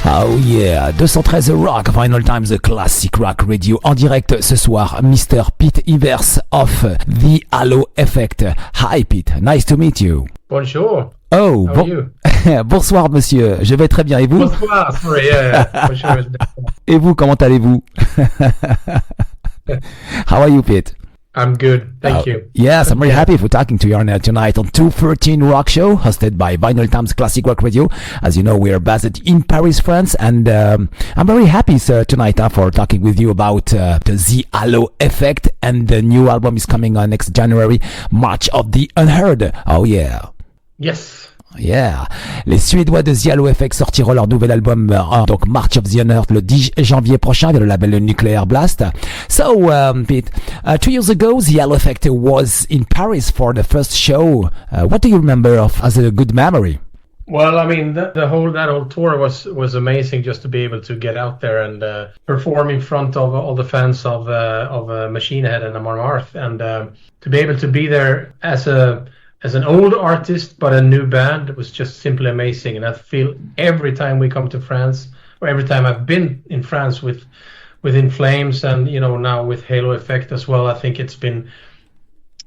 Oh yeah, 213 Rock, Vinylestimes, the classic rock radio. En direct ce soir, Mr. Pete Iwers of The Halo Effect. Hi Pete, nice to meet you. Bonjour. Oh, How are you? Bonsoir monsieur, je vais très bien, et vous? Bonsoir, sorry, yeah. Bonjour. Et vous, comment allez-vous? How are you, Pete? I'm good, thank you. Yes, I'm very happy for talking to you tonight on 213 Rock Show, hosted by Vinylestimes Classic Rock Radio. As you know, we are based in Paris, France, and I'm very happy tonight for talking with you about the Halo Effect, and the new album is coming on next January, March of the Unheard. Oh yeah. Yes. Yeah. Les Suédois de The Halo Effect sortiront leur nouvel album, donc March of the Unheard, le 10 janvier prochain, via le label Nuclear Blast. So, Pete, 2 years ago, The Halo Effect was in Paris for the first show. What do you remember of as a good memory? Well, I mean, that whole tour was amazing, just to be able to get out there and perform in front of all the fans of Machine Head and Amon Amarth, and to be able to be there as an old artist but a new band was just simply amazing. And I feel every time we come to France, or every time I've been in France with In Flames, and now with Halo Effect as well, I think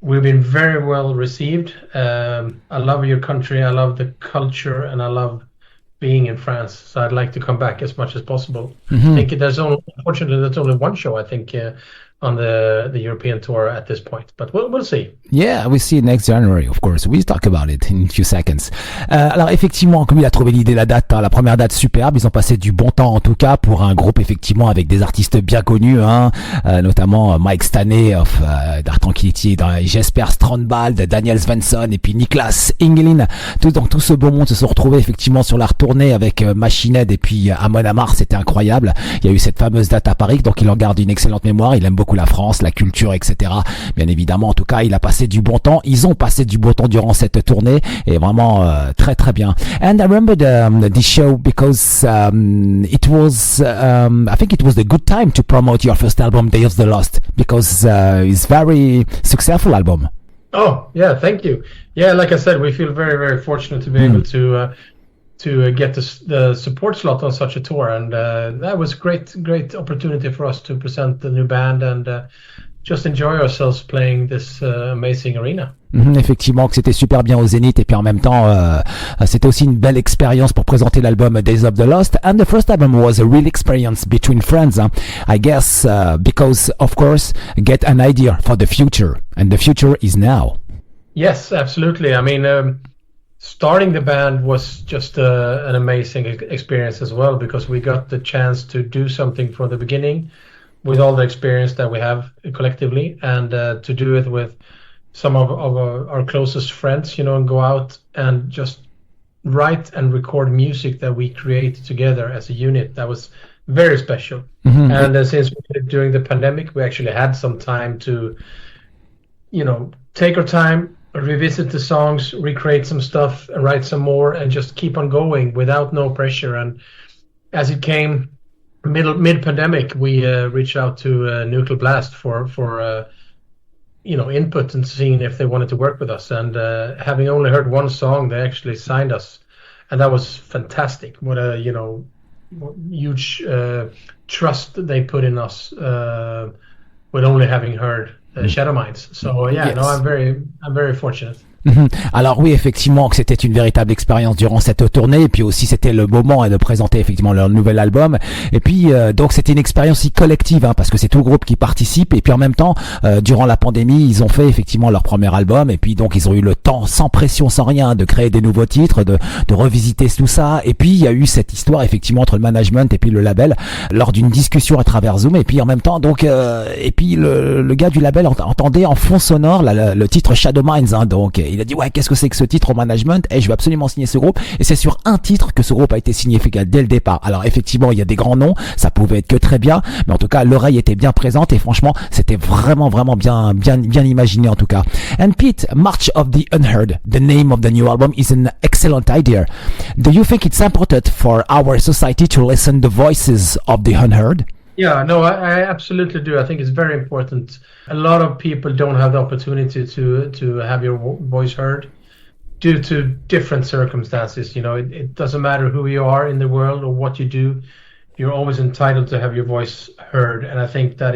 we've been very well received. I love your country, I love the culture, and I love being in France. So I'd like to come back as much as possible. Mm-hmm. I think unfortunately there's only one show, I think, on the European tour at this point, but we'll see. Yeah, we'll see next January, of course. We'll talk about it in a few seconds. Alors effectivement, comme il a trouvé l'idée, la date, la première date superbe, ils ont passé du bon temps en tout cas pour un groupe effectivement avec des artistes bien connus, notamment Mike Stanley of Dark Tranquility, Jesper Strandbald, Daniel Svensson et puis Niklas Engelin. Tout ce beau monde se sont retrouvés effectivement sur la retournée avec Machine Head et puis Amon Amarth. C'était incroyable. Il y a eu cette fameuse date à Paris, donc il en garde une excellente mémoire. Il aime beaucoup la France, la culture, etc. Bien évidemment, en tout cas, il a passé du bon temps. Ils ont passé du bon temps durant cette tournée, et vraiment très très bien. And I remember this show because it was, I think it was a good time to promote your first album, Day of the Lost, because it's very successful album. Oh yeah, thank you. Yeah, like I said, we feel very very fortunate to be able to get the support slot on such a tour, and that was great opportunity for us to present the new band and just enjoy ourselves playing this amazing arena. Effectivement, que c'était super bien au Zénith, et puis en même temps c'était aussi une belle expérience pour présenter l'album Days of the Lost. And the first album was a real experience between friends, I guess, because of course get an idea for the future, and the future is now. Yes, absolutely. I mean, starting the band was just an amazing experience as well, because we got the chance to do something from the beginning with all the experience that we have collectively, and to do it with some of our closest friends, and go out and just write and record music that we create together as a unit. That was very special. Mm-hmm. And since during the pandemic, we actually had some time to, take our time, revisit the songs, recreate some stuff, and write some more, and just keep on going without no pressure. And as it came mid-pandemic, we reached out to Nuclear Blast for input and seeing if they wanted to work with us. And having only heard one song, they actually signed us, and that was fantastic. What a huge trust they put in us with only having heard Shadow Minds. So yeah, yes. No, I'm very fortunate. Alors oui, effectivement, que c'était une véritable expérience durant cette tournée, et puis aussi c'était le moment de présenter effectivement leur nouvel album, et puis donc c'était une expérience aussi collective, parce que c'est tout le groupe qui participe, et puis en même temps durant la pandémie ils ont fait effectivement leur premier album, et puis donc ils ont eu le temps sans pression, sans rien, de créer des nouveaux titres, de revisiter tout ça, et puis il y a eu cette histoire effectivement entre le management et puis le label lors d'une discussion à travers Zoom, et puis en même temps donc et puis le gars du label entendait en fond sonore le titre Shadow Minds, donc il a dit ouais, qu'est-ce que c'est que ce titre au management, et je vais absolument signer ce groupe, et c'est sur un titre que ce groupe a été signé dès le départ. Alors effectivement il y a des grands noms, ça pouvait être que très bien, mais en tout cas l'oreille était bien présente, et franchement c'était vraiment bien imaginé en tout cas. And Pete, March of the Unheard, the name of the new album, is an excellent idea. Do you think it's important for our society to listen the voices of the unheard? Yeah, no, I absolutely do. I think it's very important. A lot of people don't have the opportunity to have your voice heard. due to different circumstances. You know, it doesn't matter who you are in the world or what you do, you're always entitled to have your voice heard. And I think that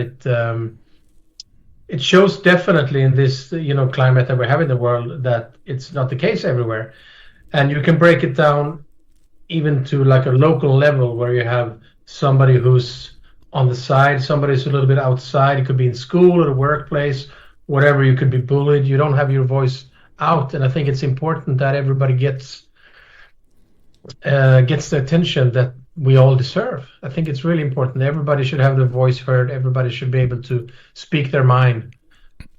it shows definitely in this, you know, climate that we have in the world, that it's not the case everywhere. And you can break it down even to like a local level, where you have somebody who's on the side, somebody who's a little bit outside. It could be in school or the workplace, whatever. You could be bullied. You don't have your voice out. And I think it's important that everybody gets the attention that we all deserve. I think it's really important. Everybody should have their voice heard. Everybody should be able to speak their mind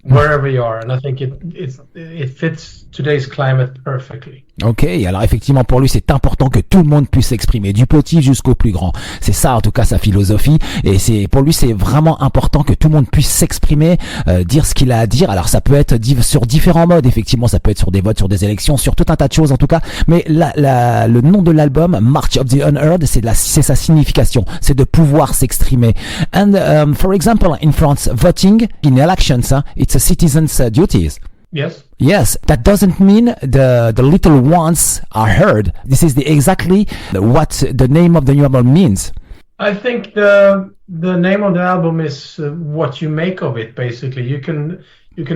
wherever you are. And I think it fits today's climate perfectly. Ok, alors effectivement pour lui c'est important que tout le monde puisse s'exprimer, du petit jusqu'au plus grand. C'est ça en tout cas sa philosophie, et pour lui c'est vraiment important que tout le monde puisse s'exprimer, dire ce qu'il a à dire. Alors ça peut être sur différents modes, effectivement ça peut être sur des votes, sur des élections, sur tout un tas de choses en tout cas. Mais le nom de l'album, March of the Unheard, c'est sa signification, c'est de pouvoir s'exprimer. And for example in France, voting in elections, it's a citizen's duties. Yes. Yes, that doesn't mean the little ones are heard. This is exactly what the name of the new album means. I think the name of the album is what you make of it. Basically, you can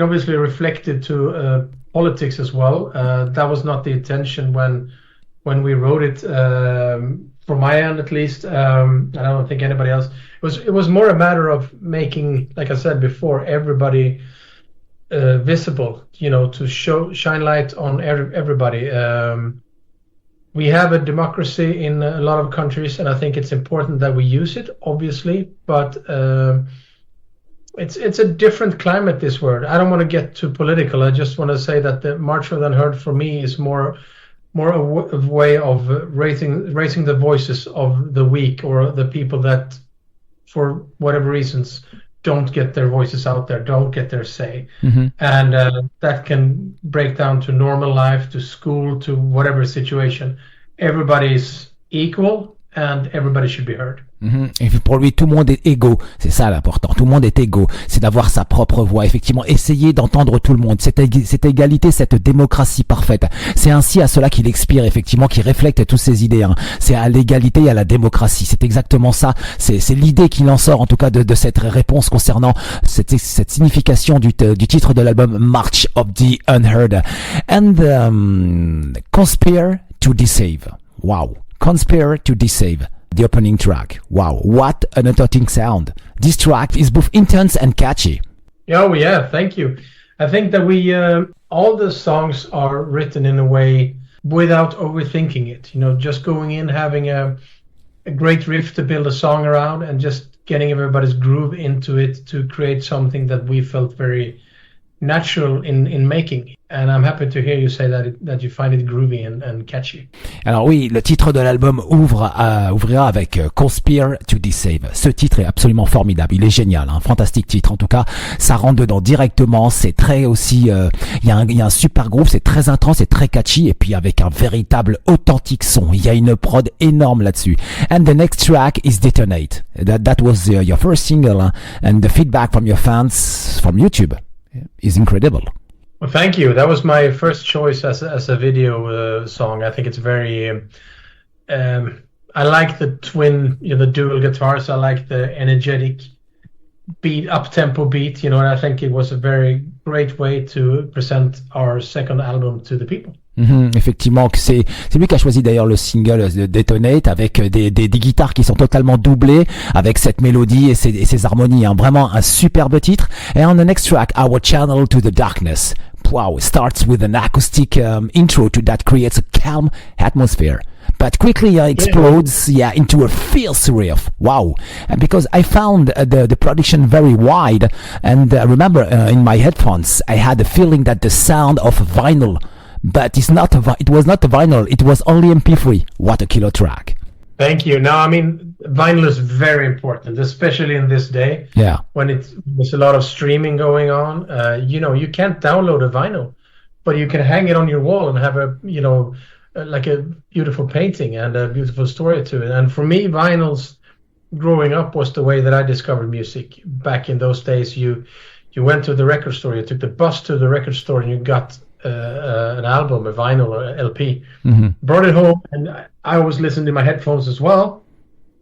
obviously reflect it to politics as well. That was not the intention when we wrote it. From my end, at least, I don't think anybody else. It was more a matter of making, like I said before, everybody visible, you know, to shine light on everybody. We have a democracy in a lot of countries, and I think it's important that we use it, obviously, but it's a different climate, this word. I don't want to get too political. I just want to say that the March of the Unheard for me is more a way of raising the voices of the weak, or the people that for whatever reasons don't get their voices out there, don't get their say. Mm-hmm. And that can break down to normal life, to school, to whatever situation. Everybody's equal and everybody should be heard. Mm-hmm. Et pour lui, tout le monde est égaux. C'est ça l'important. Tout le monde est égaux. C'est d'avoir sa propre voix. Effectivement, essayer d'entendre tout le monde. Cette égalité, cette démocratie parfaite. C'est ainsi à cela qu'il expire, effectivement, qu'il reflète tous ses idées. Hein. C'est à l'égalité et à la démocratie. C'est exactement ça. C'est l'idée qu'il en sort, en tout cas, de cette réponse concernant cette signification du titre de l'album March of the Unheard. And Conspire To Deceive. Wow. Conspire To Deceive. The opening track. Wow, what an entertaining sound. This track is both intense and catchy. Oh yeah, thank you. I think that we all the songs are written in a way without overthinking it. You know, just going in, having a great riff to build a song around, and just getting everybody's groove into it to create something that we felt very natural in making. And I'm happy to hear you say that you find it groovy and catchy. Alors oui, le titre de l'album ouvrira avec Conspire To Deceive. Ce titre est absolument formidable, il est génial, un fantastique titre. En tout cas, ça rentre dedans directement, c'est très aussi, il y a un super groove, c'est très intense, c'est très catchy, et puis avec un véritable authentique son. Il y a une prod énorme là-dessus. And the next track is Detonate. That was your first single, and the feedback from your fans from YouTube is incredible. Well, thank you. That was my first choice as a video song. I think it's very. I like the twin, the dual guitars. I like the energetic beat, up-tempo beat. You know, and I think it was a very great way to present our second album to the people. Mm-hmm, effectivement, c'est lui qui a choisi d'ailleurs le single de Detonate, avec des guitares qui sont totalement doublées, avec cette mélodie et ses harmonies. Hein. Vraiment un superbe titre. Et on the next track, Our Channel to the Darkness. Wow, it starts with an acoustic intro that creates a calm atmosphere. But quickly explodes into a fierce riff. Wow. And because I found the production very wide, and I remember in my headphones I had the feeling that the sound of vinyl, but it was not a vinyl, it was only MP3. What a killer track. Thank you. No, I mean, vinyl is very important, especially in this day. Yeah. When there's a lot of streaming going on. You can't download a vinyl, but you can hang it on your wall and have like a beautiful painting and a beautiful story to it. And for me, vinyls growing up was the way that I discovered music. Back in those days, you went to the record store, you took the bus to the record store, and you got an album, a vinyl, or a LP. Mhm. Brought it home, and I was listening to my headphones as well,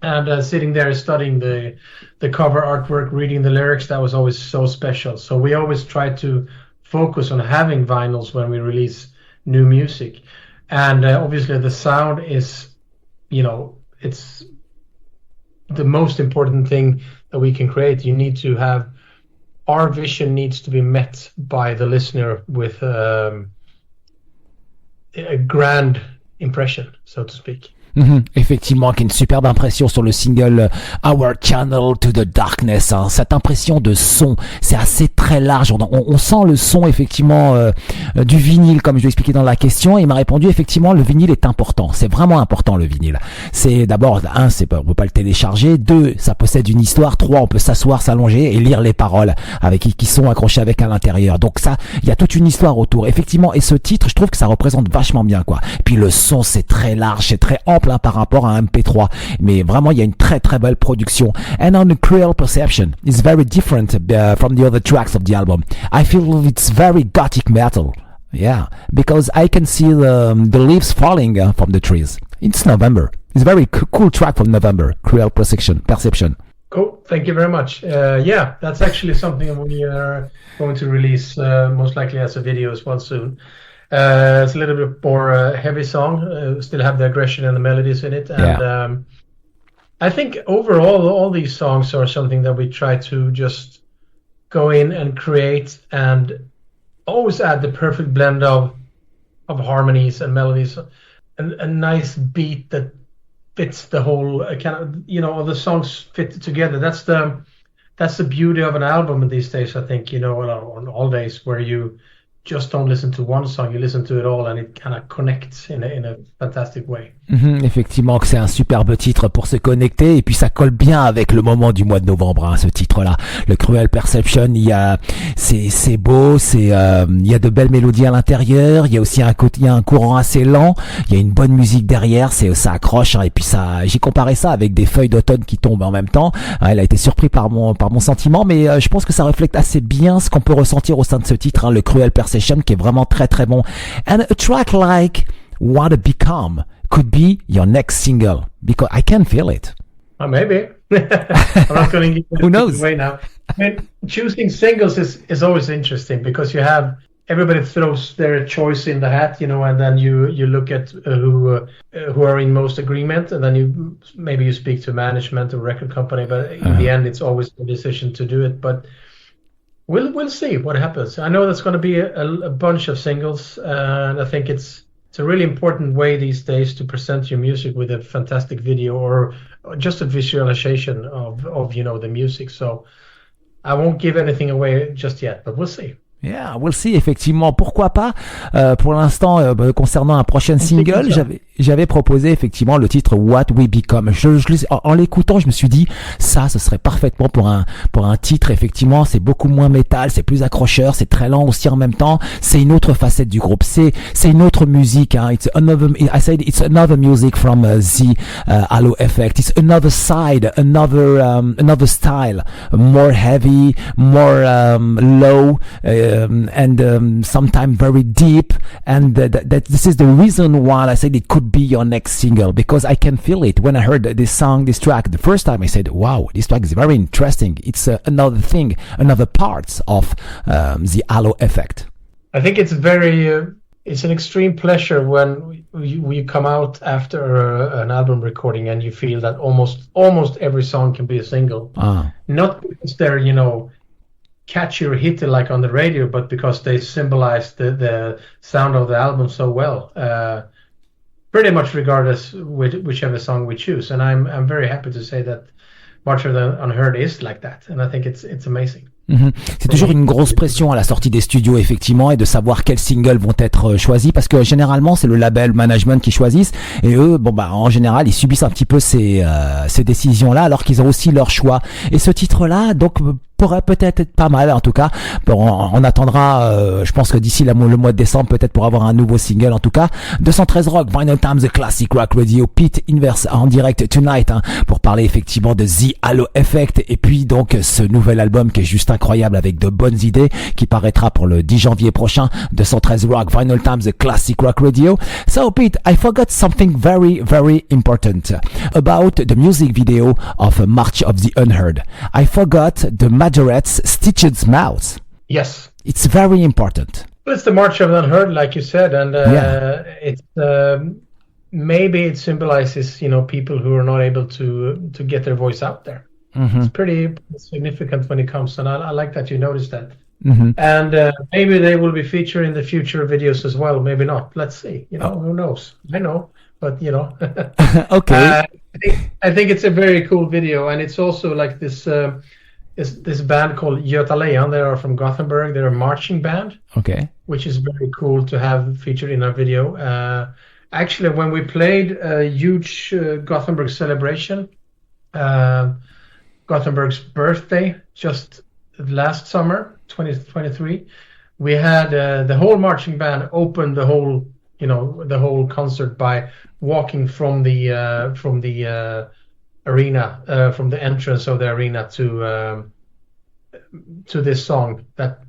and sitting there studying the cover artwork, reading the lyrics. That was always so special. So we always try to focus on having vinyls when we release new music, and obviously the sound is, it's the most important thing that we can create. You need to have, our vision needs to be met by the listener with a grand impression, so to speak. Effectivement, qui est une superbe impression sur le single Our Channel to the Darkness. Hein. Cette impression de son, c'est assez très large. On sent le son effectivement du vinyle, comme je l'ai expliqué dans la question. Et il m'a répondu effectivement, le vinyle est important. C'est vraiment important le vinyle. C'est d'abord un, on peut pas le télécharger. Deux, ça possède une histoire. Trois, on peut s'asseoir, s'allonger et lire les paroles qui sont accrochées avec à l'intérieur. Donc ça, il y a toute une histoire autour. Effectivement, et ce titre, je trouve que ça représente vachement bien quoi. Et puis le son, c'est très large, c'est très ample. Par rapport à un MP3, mais vraiment il y a une très très belle production. And on the Cruel Perception is very different from the other tracks of the album. I feel it's very gothic metal, yeah, because I can see the leaves falling from the trees. It's November. It's a very cool track from November. Cruel Perception. Cool, thank you very much. Yeah, that's actually something we are going to release most likely as a video as well soon. It's a little bit more heavy song, still have the aggression and the melodies in it, and I think overall all these songs are something that we try to just go in and create and always add the perfect blend of harmonies and melodies, and a nice beat that fits the whole kind of, all the songs fit together. That's the beauty of an album these days, I think, on all days, where you just don't listen to one song, you listen to it all, and it kind of connects in a fantastic way. Effectivement, que c'est un superbe titre pour se connecter, et puis ça colle bien avec le moment du mois de novembre, hein, ce titre-là. Le Cruel Perception, c'est beau, il y a de belles mélodies à l'intérieur, il y a aussi il y a un courant assez lent, il y a une bonne musique derrière, ça accroche, hein, et puis j'ai comparé ça avec des feuilles d'automne qui tombent en même temps. Hein, elle a été surpris par mon sentiment, mais je pense que ça reflète assez bien ce qu'on peut ressentir au sein de ce titre, hein, le Cruel Perception, qui est vraiment très très bon. And a track like What to Become could be your next single, because I can feel it. Maybe. I'm not going to give Who knows? Away now. I mean, choosing singles is always interesting, because you have everybody throws their choice in the hat, and then you look at who are in most agreement, and then you speak to management or record company, but in the end it's always the decision to do it. But we'll see what happens. I know there's going to be a bunch of singles, and I think it's a really important way these days to present your music with a fantastic video or just a visualization of the music. So I won't give anything away just yet, but we'll see. Yeah, we'll see, effectivement. Pourquoi pas pour l'instant, concernant un prochain single, j'avais proposé effectivement le titre What We Become. En l'écoutant, je me suis dit, ce serait parfaitement pour un titre. Effectivement, c'est beaucoup moins métal, c'est plus accrocheur, c'est très lent aussi en même temps. C'est une autre facette du groupe. C'est une autre musique. Hein. It's another music from the Halo Effect. It's another side, another style, more heavy, more low. And sometimes very deep, and that this is the reason why I said it could be your next single, because I can feel it when I heard this track the first time. I said, wow, this track is very interesting. It's another thing, another part of the Halo Effect. I think it's it's an extreme pleasure when we come out after an album recording and you feel that almost every song can be a single. Not because they're catchy or hitty like on the radio, but because they symbolize the sound of the album so well, pretty much regardless whichever song we choose. And I'm very happy to say that March of the Unheard is like that, and I think it's amazing. C'est toujours une grosse pression à la sortie des studios, effectivement, et de savoir quels singles vont être choisis, parce que généralement c'est le label management qui choisissent, et eux, en général, ils subissent un petit peu ces décisions-là, alors qu'ils ont aussi leur choix. Et ce titre-là, donc pourrait peut-être être pas mal en tout cas. Bon, on attendra, je pense que d'ici le mois de décembre peut-être pour avoir un nouveau single en tout cas. 213 Rock, Vinylestimes, The Classic Rock Radio, Pete Iwers en direct tonight pour parler effectivement de The Halo Effect et puis donc ce nouvel album qui est juste incroyable avec de bonnes idées qui paraîtra pour le 10 janvier prochain. 213 Rock, Vinylestimes, The Classic Rock Radio. So Pete, I forgot something very, very important about the music video of March of the Unheard. I forgot the Majorette's Stitched's Mouth. Yes. It's very important. Well, it's the March of the Unheard, like you said, and it's maybe it symbolizes, people who are not able to get their voice out there. Mm-hmm. It's pretty significant when it comes, and I like that you noticed that. Mm-hmm. And maybe they will be featured in the future videos as well. Maybe not. Let's see. Who knows? I know, but Okay. I think it's a very cool video, and it's also like this band called Göta Lejon. They are from Gothenburg. They're a marching band. Okay. Which is very cool to have featured in our video. Actually, when we played a huge Gothenburg celebration, Gothenburg's birthday, just last summer, 2023, we had the whole marching band open the whole concert by walking from the arena, from the entrance of the arena to this song that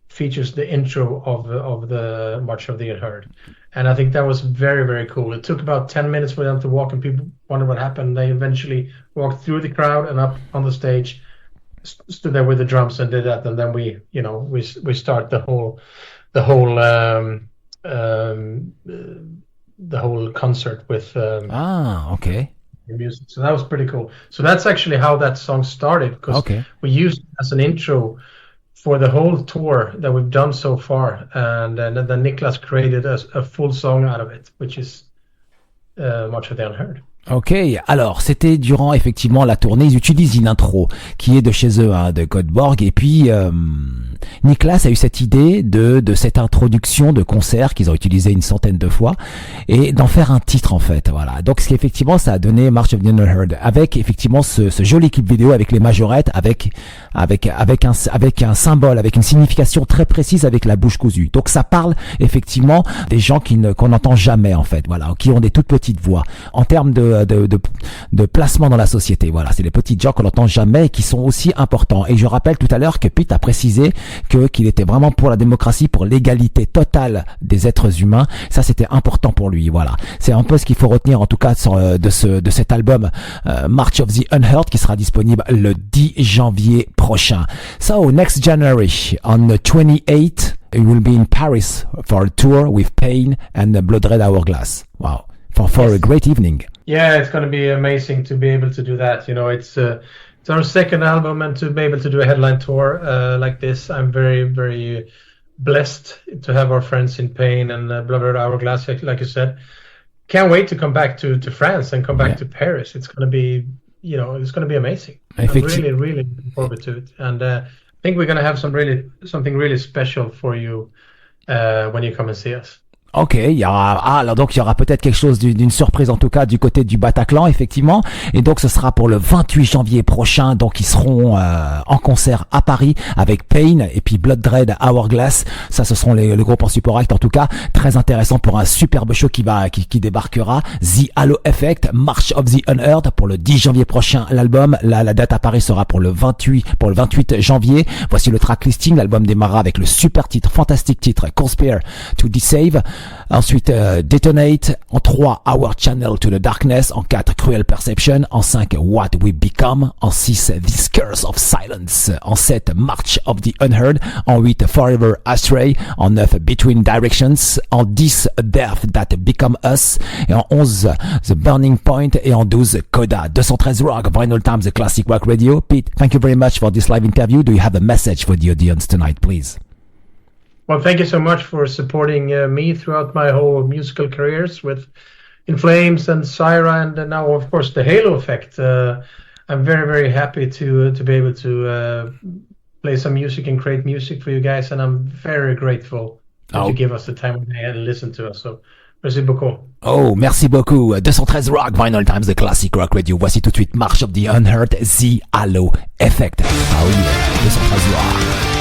features the intro of the March of the Unheard. And I think that was very, very cool. It took about 10 minutes for them to walk, and people wondered what happened. They eventually walked through the crowd and up on the stage, stood there with the drums and did that. And then we start the whole concert with okay. music. So that was pretty cool. So that's actually how that song started, because we used it as an intro for the whole tour that we've done so far, and then Niklas created a full song out of it, which is March of the Unheard. Ok, alors c'était durant effectivement la tournée, ils utilisent une intro qui est de chez eux, de Göteborg, et puis Niklas a eu cette idée de cette introduction de concert qu'ils ont utilisé une centaine de fois et d'en faire un titre en fait, voilà. Donc effectivement ça a donné March of the Unheard avec effectivement ce joli clip vidéo avec les majorettes, avec un symbole, avec une signification très précise avec la bouche cousue. Donc ça parle effectivement des gens qu'on n'entend jamais en fait, voilà, qui ont des toutes petites voix. En termes de placement dans la société, voilà, c'est les petites gens qu'on n'entend jamais et qui sont aussi importants. Et je rappelle tout à l'heure que Pete a précisé qu'il était vraiment pour la démocratie, pour l'égalité totale des êtres humains. Ça, c'était important pour lui, voilà. C'est un peu ce qu'il faut retenir en tout cas de cet album March of the Unheard qui sera disponible le 10 janvier prochain. So, next January, on the 28th, it will be in Paris for a tour with Pain and Blood Red Hourglass. Wow. For a great evening. Yeah, it's going to be amazing to be able to do that. It's our second album, and to be able to do a headline tour like this, I'm very, very blessed to have our friends in Pain and Blood Red Hourglass, like you said. Can't wait to come back to France and come back to Paris. It's going to be, it's going to be amazing. I'm really, really looking forward to it. And I think we're going to have something really special for you when you come and see us. Ok, il y aura peut-être quelque chose d'une surprise en tout cas du côté du Bataclan effectivement, et donc ce sera pour le 28 janvier prochain, donc ils seront en concert à Paris avec Pain et puis Blood Red Hourglass. Ça, ce seront le groupe en support act, en tout cas très intéressant pour un superbe show qui débarquera. The Halo Effect, March of the Unheard pour le 10 janvier prochain l'album. La date à Paris sera pour le 28 janvier. Voici le track listing. L'album démarrera avec le fantastique titre Conspire To Deceive. Ensuite, Detonate. En 3, Our Channel to the Darkness. En 4, Cruel Perception. En 5, What We Become. En 6, This Curse of Silence. En 7, March of the Unheard. En 8, Forever Astray. En 9, Between Directions. En 10, Death That Become Us. Et en 11, The Burning Point. Et en 12, Coda. 213 Rock, Vinylestimes, The Classic Rock Radio. Pete, thank you very much for this live interview. Do you have a message for the audience tonight, please? Well, thank you so much for supporting me throughout my whole musical careers with In Flames and Syra, and now, of course, the Halo Effect. I'm very, very happy to be able to play some music and create music for you guys, and I'm very grateful that you give us the time of day and listen to us. So Merci beaucoup. Oh, merci beaucoup. 213 Rock, Vinyl Times, The Classic Rock Radio. Voici tout de suite March of the Unheard, The Halo Effect. Ah oui, 213 Rock.